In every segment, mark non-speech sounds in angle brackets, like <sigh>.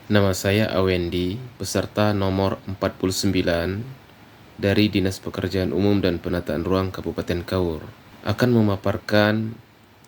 Nama saya Awendi, peserta nomor 49 dari Dinas Pekerjaan Umum dan Penataan Ruang Kabupaten Kaur. Akan memaparkan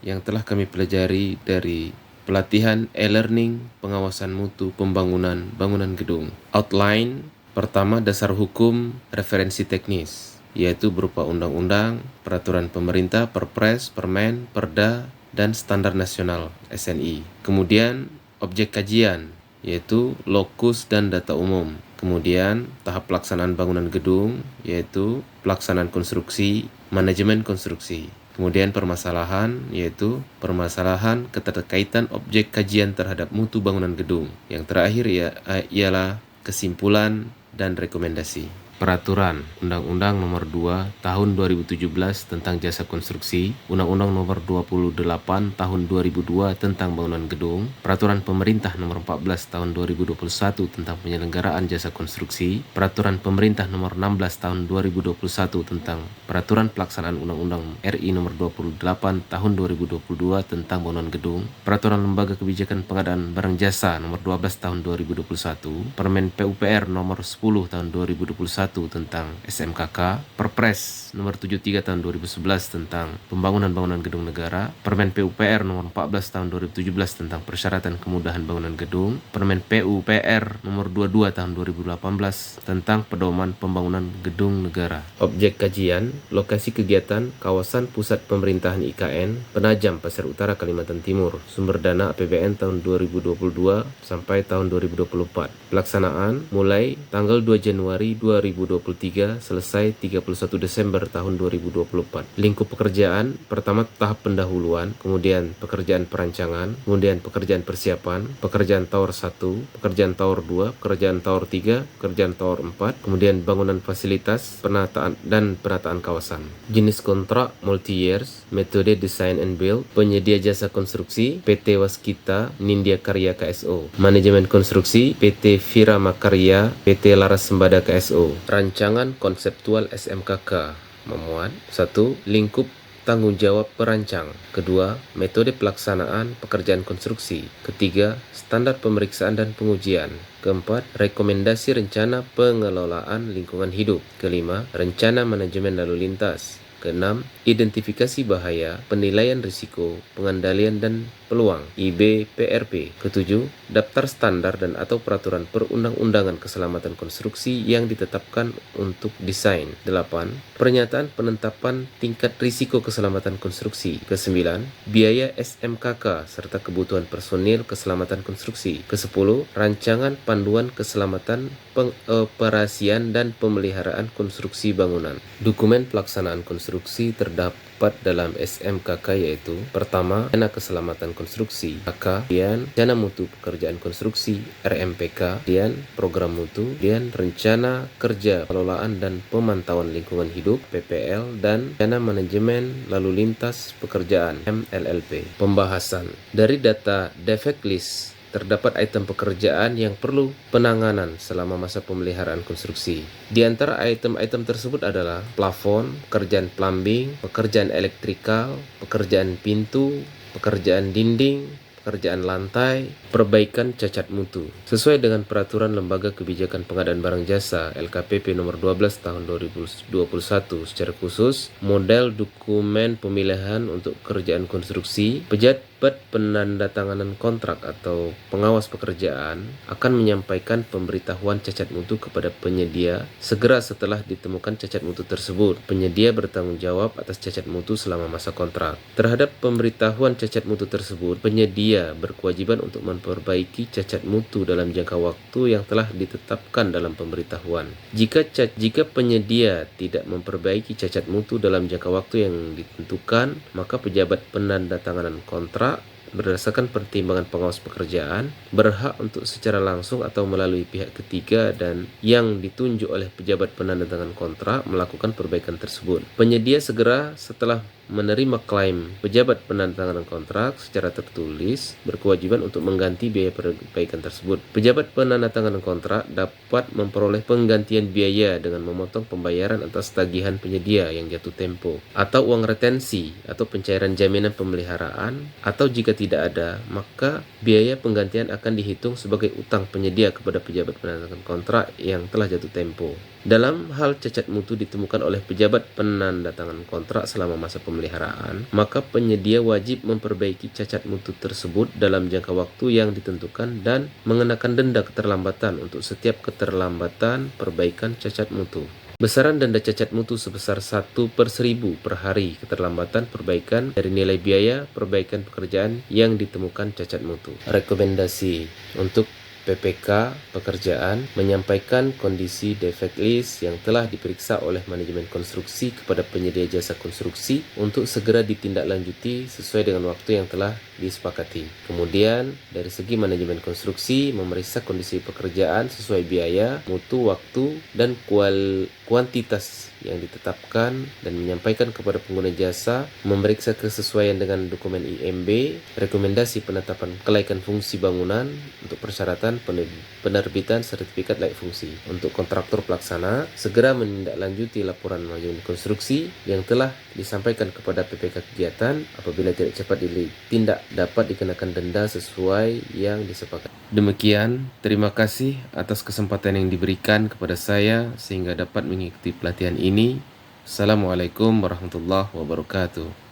yang telah kami pelajari dari pelatihan e-learning pengawasan mutu pembangunan bangunan gedung. Outline pertama, dasar hukum referensi teknis, yaitu berupa undang-undang, peraturan pemerintah, perpres, permen, perda, dan standar nasional SNI. Kemudian objek kajian, yaitu lokus dan data umum. Kemudian tahap pelaksanaan bangunan gedung, yaitu pelaksanaan konstruksi, manajemen konstruksi. Kemudian permasalahan, yaitu permasalahan keterkaitan objek kajian terhadap mutu bangunan gedung. Yang terakhir ialah kesimpulan dan rekomendasi. Peraturan Undang-Undang Nomor 2 Tahun 2017 tentang Jasa Konstruksi, Undang-Undang Nomor 28 Tahun 2002 tentang Bangunan Gedung, Peraturan Pemerintah Nomor 14 Tahun 2021 tentang Penyelenggaraan Jasa Konstruksi, Peraturan Pemerintah Nomor 16 Tahun 2021 tentang Peraturan Pelaksanaan Undang-Undang RI Nomor 28 Tahun 2022 tentang Bangunan Gedung, Peraturan Lembaga Kebijakan Pengadaan Barang Jasa Nomor 12 Tahun 2021, Permen PUPR Nomor 10 Tahun 2021 tentang SMKK, Perpres Nomor 73 Tahun 2011 tentang Pembangunan Bangunan Gedung Negara, Permen PUPR Nomor 14 Tahun 2017 tentang Persyaratan Kemudahan Bangunan Gedung, Permen PUPR Nomor 22 Tahun 2018 tentang Pedoman Pembangunan Gedung Negara. Objek kajian, lokasi kegiatan kawasan pusat pemerintahan IKN, Penajam, Pasir Utara, Kalimantan Timur. Sumber dana APBN tahun 2022 sampai tahun 2024. Pelaksanaan mulai tanggal 2 Januari 2023 selesai 31 Desember tahun 2024. Lingkup pekerjaan, pertama tahap pendahuluan, kemudian pekerjaan perancangan, kemudian pekerjaan persiapan, pekerjaan tower 1, pekerjaan tower 2, pekerjaan tower 3, pekerjaan tower 4, kemudian bangunan fasilitas, penataan kawasan. Jenis kontrak multi years, metode design and build, penyedia jasa konstruksi PT Waskita Nindya Karya KSO, manajemen konstruksi PT Virama Karya PT Laras Sembada KSO. Rancangan konseptual SMKK memuat 1. Lingkup tanggung jawab perancang. Kedua, metode pelaksanaan pekerjaan konstruksi. Ketiga, standar pemeriksaan dan pengujian. Keempat, rekomendasi rencana pengelolaan lingkungan hidup. Kelima, rencana manajemen lalu lintas. Keenam, identifikasi bahaya, penilaian risiko, pengendalian dan peluang IBPRP. Ketujuh, daftar standar dan atau peraturan perundang-undangan keselamatan konstruksi yang ditetapkan untuk desain. 8. Pernyataan penetapan tingkat risiko keselamatan konstruksi. Kesembilan, biaya SMKK serta kebutuhan personil keselamatan konstruksi. Kesepuluh, rancangan panduan keselamatan pengoperasian dan pemeliharaan konstruksi bangunan. Dokumen pelaksanaan konstruksi terdapat dalam SMKK yaitu: pertama, rencana keselamatan konstruksi (RK), kemudian rencana mutu pekerjaan konstruksi (RMPK), kemudian program mutu, kemudian rencana kerja pengelolaan dan pemantauan lingkungan hidup, <laughs> dan rencana manajemen lalu lintas pekerjaan (MLLP). Pembahasan dari data defect list terdapat item pekerjaan yang perlu penanganan selama masa pemeliharaan konstruksi. Di antara item-item tersebut adalah plafon, pekerjaan plumbing, pekerjaan elektrikal, pekerjaan pintu, pekerjaan dinding, pekerjaan lantai, perbaikan cacat mutu. Sesuai dengan Peraturan Lembaga Kebijakan Pengadaan Barang Jasa LKPP Nomor 12 Tahun 2021 secara khusus, model dokumen pemilihan untuk pekerjaan konstruksi, pejabat penandatanganan kontrak atau pengawas pekerjaan akan menyampaikan pemberitahuan cacat mutu kepada penyedia segera setelah ditemukan cacat mutu tersebut. Penyedia bertanggung jawab atas cacat mutu selama masa kontrak. Terhadap pemberitahuan cacat mutu tersebut, penyedia berkewajiban untuk memperbaiki cacat mutu dalam jangka waktu yang telah ditetapkan dalam pemberitahuan. Jika penyedia tidak memperbaiki cacat mutu dalam jangka waktu yang ditentukan, maka pejabat penandatanganan kontrak berdasarkan pertimbangan pengawas pekerjaan berhak untuk secara langsung atau melalui pihak ketiga dan yang ditunjuk oleh pejabat penandatangan kontrak melakukan perbaikan tersebut. Penyedia segera setelah menerima klaim pejabat penandatanganan kontrak secara tertulis berkewajiban untuk mengganti biaya perbaikan tersebut. Pejabat penandatanganan kontrak dapat memperoleh penggantian biaya dengan memotong pembayaran atas tagihan penyedia yang jatuh tempo atau uang retensi atau pencairan jaminan pemeliharaan, atau jika tidak ada, maka biaya penggantian akan dihitung sebagai utang penyedia kepada pejabat penandatangan kontrak yang telah jatuh tempo. Dalam hal cacat mutu ditemukan oleh pejabat penandatangan kontrak selama masa pemeliharaan, maka penyedia wajib memperbaiki cacat mutu tersebut dalam jangka waktu yang ditentukan dan mengenakan denda keterlambatan untuk setiap keterlambatan perbaikan cacat mutu. Besaran denda cacat mutu sebesar 1/1000 per hari keterlambatan perbaikan dari nilai biaya perbaikan pekerjaan yang ditemukan cacat mutu. Rekomendasi untuk PPK pekerjaan menyampaikan kondisi defect list yang telah diperiksa oleh manajemen konstruksi kepada penyedia jasa konstruksi untuk segera ditindaklanjuti sesuai dengan waktu yang telah disepakati. Kemudian, dari segi manajemen konstruksi memeriksa kondisi pekerjaan sesuai biaya, mutu, waktu, dan kuantitas yang ditetapkan dan menyampaikan kepada pengguna jasa, memeriksa kesesuaian dengan dokumen IMB, rekomendasi penetapan kelaikan fungsi bangunan untuk persyaratan penerbitan sertifikat layak fungsi. Untuk kontraktor pelaksana, segera menindaklanjuti laporan manajemen konstruksi yang telah disampaikan kepada PPK kegiatan. Apabila tidak cepat ditindak, dapat dikenakan denda sesuai yang disepakati. Demikian, terima kasih atas kesempatan yang diberikan kepada saya sehingga dapat mengikuti pelatihan ini. Assalamualaikum warahmatullahi wabarakatuh.